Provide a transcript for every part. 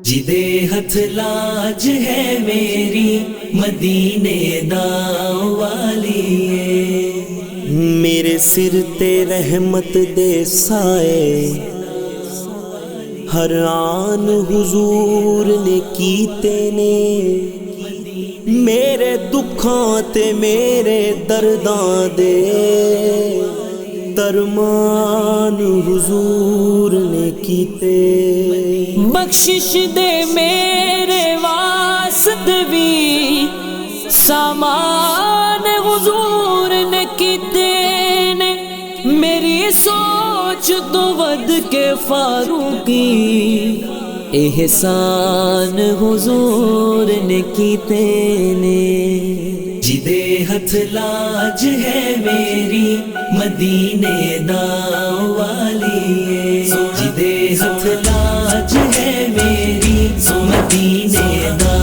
جدے ہتھ لاج ہے میری مدینے دا والیے، میرے سر تے رحمت دے سائے ہر آن حضور نے کیتے نے، میرے دکھاں تے میرے درداں دے درمان حضور نے کیتے۔ بخشش دے میرے واسطے بھی سامان حضور نے کیتے نے، میری سوچ تو ود کے فاروقی احسان حضور نے کیتے نے۔ جدے ہتھ لاج ہے میری مدینے دا والیے، جدے ہتھ لاج ہے میری مدینے دا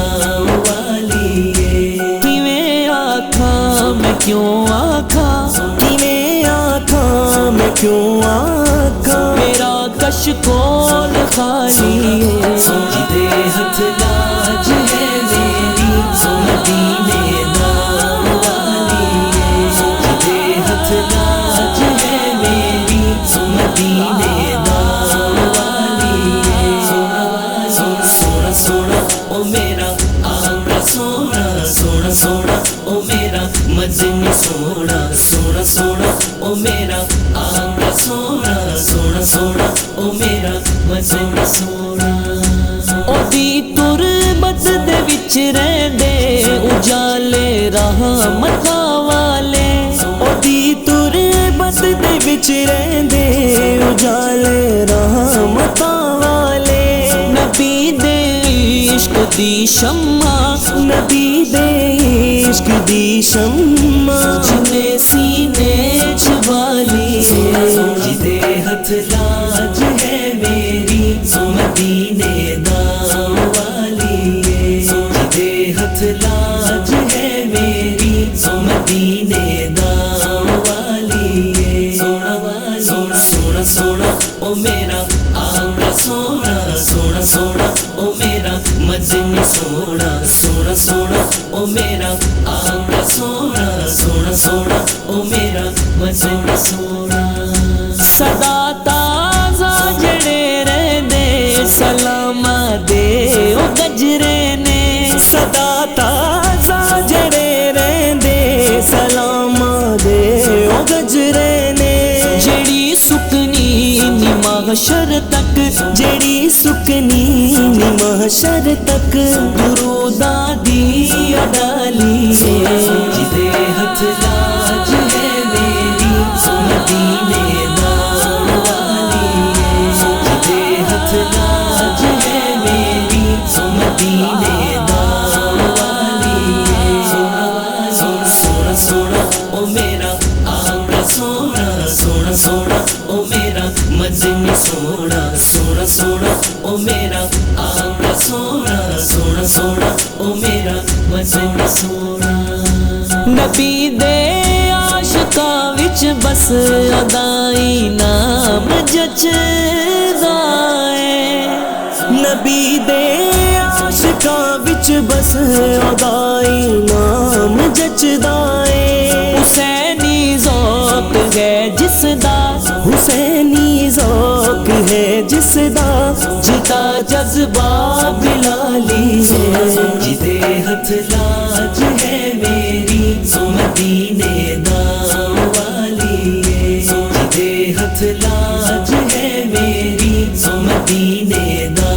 والیے، کیویں آکھاں میں کیوں آکھاں، کیویں آکھاں میں کیوں آکھاں، میرا کش کول خالی ہے۔ جدے ہتھ لاج ہے میری مدینے دا والیے، جدے ہتھ لاج ہے میری مدینے دا والیے، سونا سونا او میرا آقا سونا، سونا سونا او میرا مدنی سونا، سونا سونا او میرا آقا سونا، سونا سونا او میرا مدنی سونا۔ اودی تربت دے وچ رہندے اجالے رحمتاں والے، اودی تربت دے وچ رہندے اجالے رحمتاں والے، نبی دے عشق دی شمع، نبی دے عشق دی شمع، جنے سینے چ والی ہے۔ جدے ہتھ لاج ہے میری مدینے دا والیے، جدے ہتھ لاج ہے میری مدینے دا والیے، سونا سونا سونا او میرا آقا سونا، سونا سونا او میرا مدنی سونا، سونا سونا او میرا آقا سونا، سونا سونا او میرا مدنی سونا۔ صدا تازہ جڑے رہندے سلام دے او گجرے نے، صدا تازہ جڑے رہندے سلام دے او گجرے نے، جڑی سکنی نی محشر تک، جڑی سکنی نی محشر تک، دروداں دی اڈالی ہے۔ جدے ہتھ لاج ہے میری مدینے دا والیے، جدے ہتھ لاج ہے میری مدینے دا والیے، سونا سونا او میرا آقا سونا، سونا سونا او میرا مدنی سونا، سونا سونا او میرا آقا سونا، سونا سونا او میرا مدنی سونا۔ نبی دے عاشقاں وچ بس ادائی نام جچدا ہے، نبی دے عاشقاں وچ بس ادائی نام جچدا اے، حسینی ذوق ہے جس دا، حسینی ذوق ہے جس دا، جتا جذبہ بلالی ہے۔ جدے ہتھ لاج ہے میری مدینے دا والیے، جدے ہتھ لاج ہے میری مدینے دا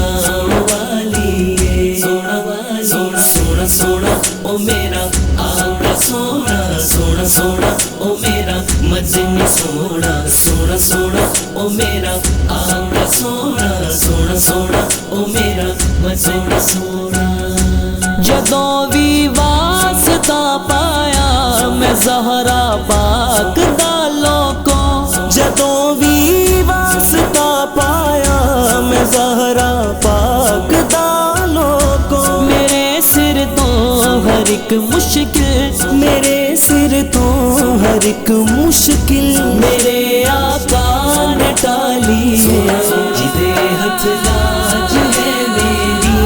والیے، سونا سونا سونا او میرا آقا سونا، سونا سونا او میرا مدنی سونا، سونا سونا او میرا آقا سونا، سونا سونا او میرا مدنی سونا۔ جدوں بھی واسطہ پایا میں زہرا پاک دا لوکوں، جدوں بھی واسطہ پایا میں زہرا پاک دا لوکوں، میرے سر تو ہر ایک مشکل، میرے سر تو ہر ایک مشکل، میرے آقا نے ٹالی ہے۔ جدے ہتھ لاج ہے میری